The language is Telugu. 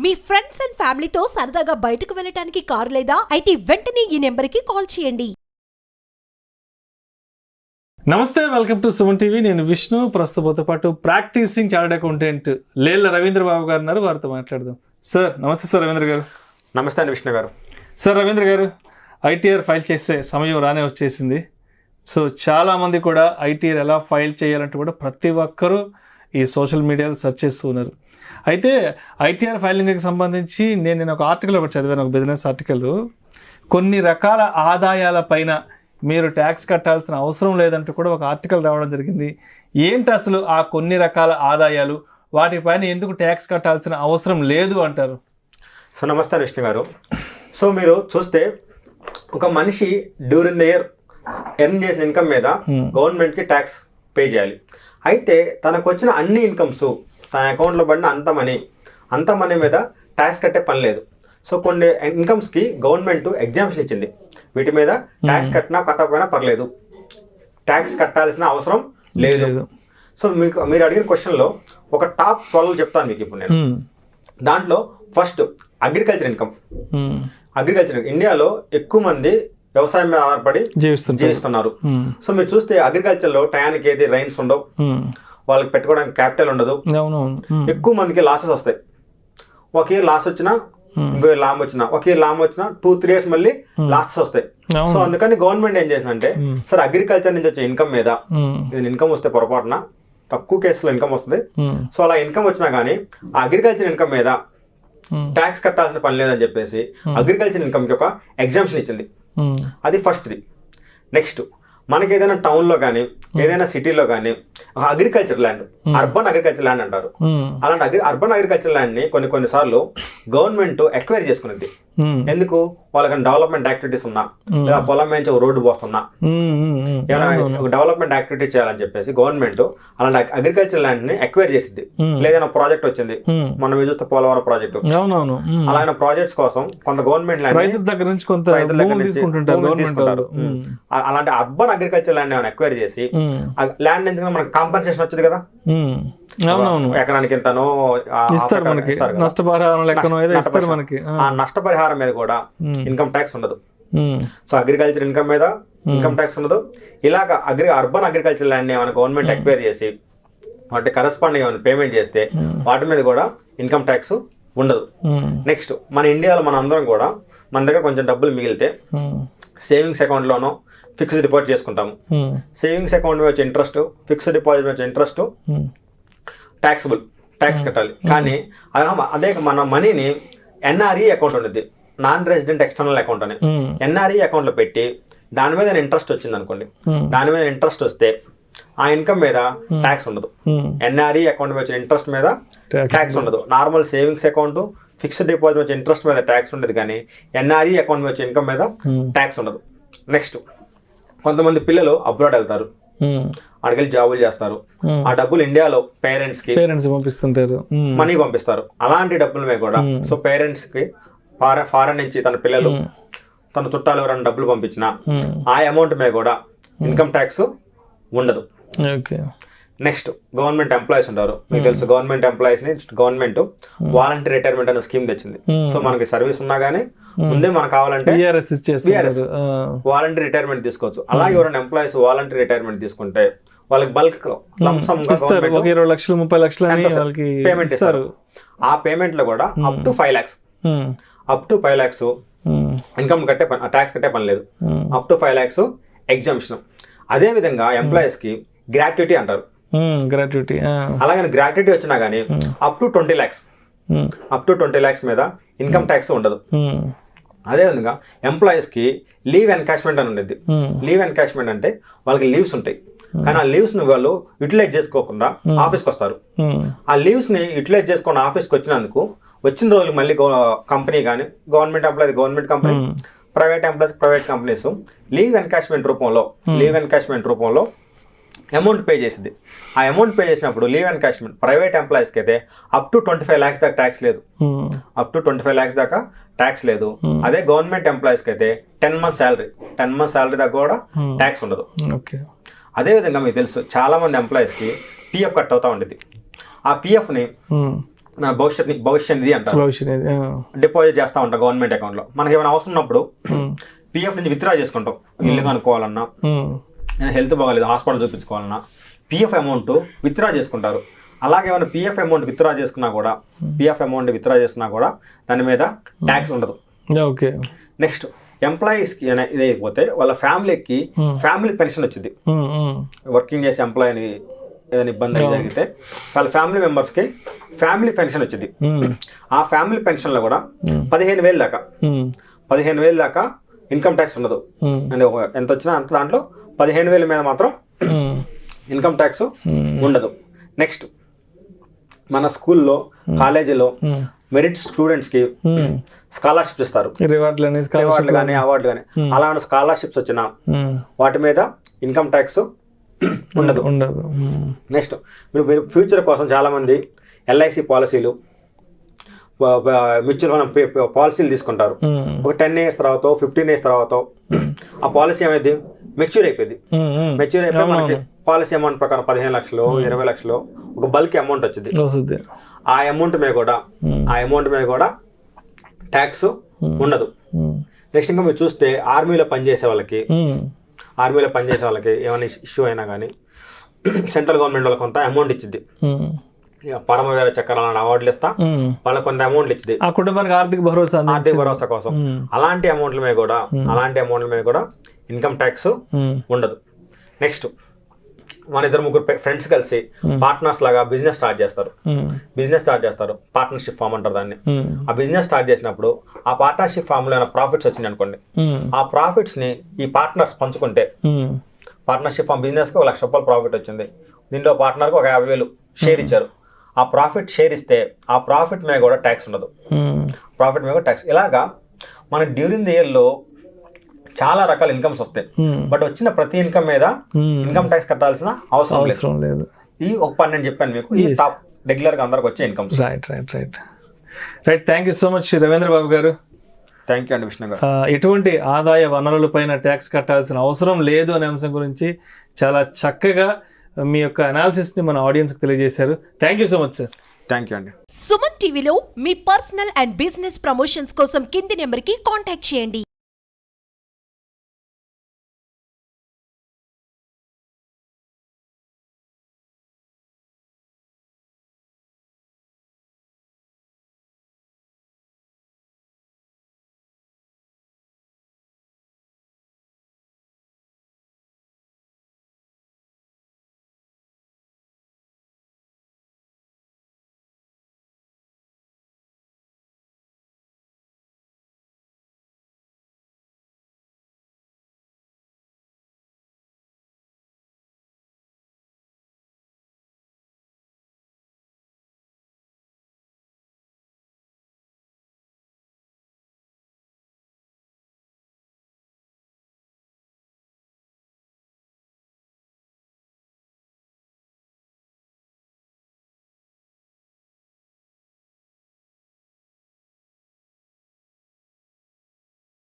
మీ ఫ్రెండ్స్ అండ్ ఫ్యామిలీతో సరదాగా బయటకు వెళ్ళటానికి కారు లేదా అయితే వెంటనే ఈ నెంబర్కి కాల్ చేయండి. నమస్తే, వెల్కమ్ టు సుమన్ టీవీ. నేను విష్ణు. ప్రస్తుతంతో పాటు practising chartered accountant Lella Ravindra Babu గారు ఉన్నారు. వారితో మాట్లాడదాం. సార్ నమస్తే. సార్ రవీంద్ర గారు. నమస్తే అండి విష్ణు గారు. సార్ రవీంద్ర గారు, ఐటీఆర్ ఫైల్ చేసే సమయం రానే వచ్చేసింది. సో చాలామంది కూడా ఐటీఆర్ ఎలా ఫైల్ చేయాలంటే కూడా ప్రతి ఒక్కరూ ఈ సోషల్ మీడియాలో సెర్చ్ చేస్తూ ఉన్నారు. అయితే ఐటీఆర్ ఫైలింగ్కి సంబంధించి నేను ఒక ఆర్టికల్ ఒకటి చదివాను, ఒక బిజినెస్ ఆర్టికల్. కొన్ని రకాల ఆదాయాల పైన మీరు ట్యాక్స్ కట్టాల్సిన అవసరం లేదంటూ కూడా ఒక ఆర్టికల్ రావడం జరిగింది. ఏంటి అసలు ఆ కొన్ని రకాల ఆదాయాలు, వాటిపైన ఎందుకు ట్యాక్స్ కట్టాల్సిన అవసరం లేదు అంటారు? సో నమస్తే విష్ణు గారు. సో మీరు చూస్తే ఒక మనిషి డ్యూరింగ్ ద ఇయర్ ఎర్న్ చేసిన ఇన్కమ్ మీద గవర్నమెంట్కి ట్యాక్స్ పే చేయాలి. అయితే తనకు వచ్చిన అన్ని ఇన్కమ్స్, తన అకౌంట్లో పడిన అంత మనీ మీద ట్యాక్స్ కట్టే పని లేదు. సో కొన్ని ఇన్కమ్స్కి గవర్నమెంట్ ఎగ్జామ్షన్ ఇచ్చింది. వీటి మీద ట్యాక్స్ కట్టినా కట్టకపోయినా పర్లేదు, ట్యాక్స్ కట్టాల్సిన అవసరం లేదు. సో మీరు అడిగిన క్వశ్చన్లో ఒక టాప్ 12 చెప్తాను మీకు ఇప్పుడు నేను. దాంట్లో ఫస్ట్ అగ్రికల్చర్ ఇన్కమ్. అగ్రికల్చర్ ఇండియాలో ఎక్కువ మంది వ్యవసాయం మీద ఆధారపడి జీవిస్తున్నారు. సో మీరు చూస్తే అగ్రికల్చర్ లో టయానికి ఏది రైన్స్ ఉండవు, వాళ్ళకి పెట్టుకోవడానికి క్యాపిటల్ ఉండదు, ఎక్కువ మందికి లాసెస్ వస్తాయి. ఒక ఇయర్ లాస్ వచ్చినా, ఇంకో ఇయర్ లాభం వచ్చినా, ఒక ఇయర్ లాభం వచ్చినా 2-3 years మళ్ళీ లాసెస్ వస్తాయి. సో అందుకని గవర్నమెంట్ ఏం చేసిందంటే, సరే అగ్రికల్చర్ నుంచి వచ్చే ఇన్కమ్ మీద, ఇది ఇన్కమ్ వస్తే పొరపాటున తక్కువ కేసులో ఇన్కమ్ వస్తుంది. సో అలా ఇన్కమ్ వచ్చినా కానీ ఆ అగ్రికల్చర్ ఇన్కమ్ మీద ట్యాక్స్ కట్టాల్సిన పని లేదని చెప్పేసి అగ్రికల్చర్ ఇన్కమ్కి ఒక ఎగ్జామ్షన్ ఇచ్చింది. అది ఫస్ట్ది. నెక్స్ట్, మనకి ఏదైనా టౌన్లో కానీ ఏదైనా సిటీలో కానీ agriculture land, urban agriculture land అంటారు. అలాంటి అర్బన్ అగ్రికల్చర్ ల్యాండ్ని కొన్నిసార్లు గవర్నమెంట్ ఎక్వైర్ చేసుకునేది. ఎందుకు? వాళ్ళకన్నా డెవలప్మెంట్ యాక్టివిటీస్ ఉన్నా, లేదా పొలం నుంచి ఒక రోడ్డు పోస్తున్నా, ఏమైనా డెవలప్మెంట్ యాక్టివిటీ చేయాలని చెప్పేసి గవర్నమెంట్ అలాంటి అగ్రికల్చర్ ల్యాండ్ ని ఎక్వైర్ చేసింది. లేదైనా ప్రాజెక్ట్ వచ్చింది, మనం చూస్తే పోలవరం ప్రాజెక్టు, అలాగే ప్రాజెక్ట్స్ కోసం కొంత గవర్నమెంట్ ల్యాండ్ రైతుల దగ్గర నుంచి తీసుకుంటారు. అలాంటి అర్బన్ అగ్రికల్చర్ ల్యాండ్ ఏమైనా ఎక్వైర్ చేసి ల్యాండ్ ఎందుకంటే మనకి కాంపెన్సేషన్ వచ్చింది కదా, ఎకరానికి ఎంతనో నష్టపరిహారం మీద కూడా ఇన్కమ్ ట్యాక్స్ ఉండదు. సో అగ్రికల్చర్ ఇన్కమ్ మీద ఇన్కమ్ ట్యాక్స్ ఉండదు. ఇలాగ అర్బన్ అగ్రికల్చర్ ల్యాండ్ ఏమైనా గవర్నమెంట్ ఎక్వైర్ చేసి వాటి కరెస్పాండింగ్ ఏమైనా పేమెంట్ చేస్తే వాటి మీద కూడా ఇన్కమ్ ట్యాక్స్ ఉండదు. నెక్స్ట్, మన ఇండియాలో మన అందరం కూడా మన దగ్గర కొంచెం డబ్బులు మిగిలితే సేవింగ్స్ అకౌంట్ లోనో ఫిక్స్డ్ డిపాజిట్ చేసుకుంటాము. సేవింగ్స్ అకౌంట్ మీద వచ్చే ఇంట్రెస్ట్, ఫిక్స్డ్ డిపాజిట్ మీద వచ్చే ఇంట్రెస్ట్ ట్యాక్సబుల్, ట్యాక్స్ కట్టాలి. కానీ అదే మన మనీని ఎన్ఆర్ఈ అకౌంట్ ఉండేది, నాన్ రెసిడెంట్ ఎక్స్టర్నల్ అకౌంట్ అని, ఎన్ఆర్ఈ అకౌంట్ లో పెట్టి దాని మీద ఇంట్రెస్ట్ వచ్చింది అనుకోండి, దాని మీద ఇంట్రెస్ట్ వస్తే ఆ ఇన్కమ్ మీద ట్యాక్స్ ఉండదు. ఎన్ఆర్ఈ అకౌంట్ మీద వచ్చిన ఇంట్రెస్ట్ మీద ట్యాక్స్ ఉండదు. Normal savings account, fixed deposit వచ్చే ఇంట్రెస్ట్ మీద ట్యాక్స్ ఉండదు, కానీ ఎన్ఆర్ఈ అకౌంట్ మీద వచ్చే ఇన్కమ్ మీద ట్యాక్స్ ఉండదు. నెక్స్ట్, కొంతమంది పిల్లలు అబ్రాడ్ వెళ్తారు, అక్కడికి జాబులు చేస్తారు. ఆ డబ్బులు ఇండియాలో పేరెంట్స్ పంపిస్తుంటారు, మనీ పంపిస్తారు. అలాంటి డబ్బుల మీద కూడా సో పేరెంట్స్ కి ఫారెన్ నుంచి తన పిల్లలు, తన చుట్టాలు ఎవరైనా డబ్బులు పంపించినా ఆ అమౌంట్ మీద కూడా ఇన్కమ్ ట్యాక్స్ ఉండదు. నెక్స్ట్, గవర్నమెంట్ ఎంప్లాయీస్ ఉంటారు. మీకు తెలుసు, గవర్నమెంట్ ఎంప్లాయీస్ ని గవర్నమెంట్ వాలంటీర్ రిటైర్మెంట్ అనే స్కీమ్ తెచ్చింది. సో మనకి సర్వీస్ ఉన్నా గానీ ముందే మనకు కావాలంటే వాలంటీర్ రిటైర్మెంట్ తీసుకోవచ్చు. అలాగే ఎవరైనా ఎంప్లాయీస్ వాలంటీర్ రిటైర్మెంట్ తీసుకుంటే వాళ్ళకి బల్క్ $20 లక్షలు 30 లక్షలు పేమెంట్ ఇస్తారు. ఆ పేమెంట్ లో కూడా up to 5 lakhs income tax కట్టే పని లేదు. Up to 5 lakhs exemption. అదే విధంగా ఎంప్లాయీస్ కి గ్రాట్యుటీ అంటారు. అలాగే గ్రాట్యుటీ వచ్చినా గానీ అప్ టు 20 lakhs మీద ఇన్కమ్ ట్యాక్స్ ఉండదు. అదేవిధంగా ఎంప్లాయీస్ కి లీవ్ ఎన్కాష్మెంట్ అని ఉండేది. లీవ్ ఎన్కాష్మెంట్ అంటే వాళ్ళకి లీవ్స్ ఉంటాయి, కానీ ఆ లీవ్స్ ని వాళ్ళు యూటిలైజ్ చేసుకోకుండా ఆఫీస్కి వస్తారు. ఆ లీవ్స్ ని యూటిలైజ్ చేసుకుని ఆఫీస్కి వచ్చినందుకు వచ్చిన రోజులు మళ్ళీ కంపెనీ కానీ, government employee government company, private employees private companies leave encashment రూపంలో అమౌంట్ పే చేసింది. ఆ అమౌంట్ పే చేసినప్పుడు లీవ్ ఎన్కాష్మెంట్ ప్రైవేట్ ఎంప్లాయీస్కి అయితే అప్ టు 25 lakhs దాకా ట్యాక్స్ లేదు. ట్యాక్స్ లేదు. అదే గవర్నమెంట్ ఎంప్లాయీస్కి అయితే 10 months శాలరీ దాకా కూడా ట్యాక్స్ ఉండదు. అదేవిధంగా మీకు తెలుసు, చాలా మంది ఎంప్లాయీస్కి పిఎఫ్ కట్ అవుతా ఉండేది. ఆ పిఎఫ్ని భవిష్య నిధి అంటారు. భవిష్యత్ నిధి, డిపాజిట్ చేస్తూ ఉంటాం గవర్నమెంట్ అకౌంట్లో. మనకి ఏమైనా అవసరం ఉన్నప్పుడు పిఎఫ్ నుంచి విత్డ్రా చేసుకుంటాం. ఇల్లు కనుక్కోవాలన్నా, హెల్త్ బాగాలేదు హాస్పిటల్ చూపించుకోవాలన్నా పిఎఫ్ అమౌంట్ విత్డ్రా చేసుకుంటారు. అలాగే ఏమైనా పిఎఫ్ అమౌంట్ విత్డ్రా చేసుకున్నా కూడా దాని మీద ట్యాక్స్ ఉండదు. ఓకే. నెక్స్ట్ ఎంప్లాయీస్కి ఇది అయిపోతే వాళ్ళ ఫ్యామిలీ పెన్షన్ వచ్చింది. వర్కింగ్ చేసే ఎంప్లాయీని ఏదైనా ఇబ్బంది జరిగితే వాళ్ళ ఫ్యామిలీ మెంబర్స్కి ఫ్యామిలీ పెన్షన్ వచ్చింది. ఆ ఫ్యామిలీ పెన్షన్లో కూడా 15,000 దాకా ఇన్కమ్ ట్యాక్స్ ఉండదు. అంటే ఎంత వచ్చినా అంత దాంట్లో 15,000 మీద మాత్రం ఇన్కమ్ ట్యాక్స్ ఉండదు. నెక్స్ట్ మన స్కూల్లో కాలేజీలో మెరిట్ స్టూడెంట్స్కి స్కాలర్షిప్స్ ఇస్తారు. రివార్డులు కానీ అవార్డులు కానీ అలా స్కాలర్షిప్స్ వచ్చినా వాటి మీద ఇన్కమ్ ట్యాక్స్ ఉండదు. నెక్స్ట్ మీరు ఫ్యూచర్ కోసం చాలామంది ఎల్ఐసి పాలసీలు, మ్యూచువల్ ఫండ్ పాలసీలు తీసుకుంటారు. ఒక 10 years తర్వాత 15 years తర్వాత ఆ పాలసీ ఏమైంది మెచ్యూర్ అయిపోయింది. మనకి పాలసీ అమౌంట్ ప్రకారం 15 లక్షలు 20 లక్షలు ఒక బల్క్ అమౌంట్ వచ్చింది. ఆ అమౌంట్ మీద కూడా ట్యాక్స్ ఉండదు. నెక్స్ట్ ఇంకా మీరు చూస్తే ఆర్మీలో పనిచేసే వాళ్ళకి ఏమైనా ఇష్యూ అయినా కానీ సెంట్రల్ గవర్నమెంట్ వాళ్ళకి కొంత అమౌంట్ ఇచ్చింది. పరమవీర చక్రాల అవార్డులు ఇస్తా వాళ్ళకి కొంత అమౌంట్లు ఇచ్చింది ఆ కుటుంబానికి ఆర్థిక భరోసా కోసం. అలాంటి అమౌంట్ల మీద కూడా ఇన్కమ్ ట్యాక్స్ ఉండదు. నెక్స్ట్ మన 2-3 ఫ్రెండ్స్ కలిసి పార్ట్నర్స్ లాగా బిజినెస్ స్టార్ట్ చేస్తారు. పార్ట్నర్షిప్ ఫామ్ అంటారు దాన్ని. ఆ బిజినెస్ స్టార్ట్ చేసినప్పుడు ఆ పార్ట్నర్షిప్ ఫామ్ లో ఏమైనా ప్రాఫిట్స్ వచ్చింది అనుకోండి, ఆ ప్రాఫిట్స్ ని ఈ పార్ట్నర్స్ పంచుకుంటే, పార్ట్నర్షిప్ ఫామ్ బిజినెస్ కి 1 లక్ష రూపాయలు ప్రాఫిట్ వచ్చింది, దీంట్లో పార్ట్నర్ కి ఒక 50,000 షేర్ ఇచ్చారు. ఆ ప్రాఫిట్ షేర్ ఇస్తే ఆ ప్రాఫిట్ మీద కూడా ట్యాక్స్ ఉండదు. ఇలాగా మన డ్యూరింగ్ ది ఇయర్ లో చాలా రకాల ఇన్కమ్స్ వస్తాయి. బట్ వచ్చిన ప్రతి ఇన్కమ్ మీద ఇన్కమ్ ట్యాక్స్ కట్టాల్సిన అవసరం లేదు. ఈ ఒక పని నేను చెప్పాను మీకు, ఈ టాప్ రెగ్యులర్ గా అందరికి వచ్చే incomes. Right. Thank you so much Ravindra Babu garu. Thank you అండి విష్ణు గారు. ఎటువంటి ఆదాయ వనరులపైన ట్యాక్స్ కట్టాల్సిన అవసరం లేదు అనే అంశం గురించి చాలా చక్కగా మీ యొక్క అనాలిసిస్ని మన ఆడియన్స్కి తెలియజేశారు. Thank you so much sir. Thank you అండి. సుమన్ టీవీలో మీ పర్సనల్ అండ్ బిజినెస్ ప్రమోషన్స్ కోసం కింది నెంబర్కి కాంటాక్ట్ చేయండి.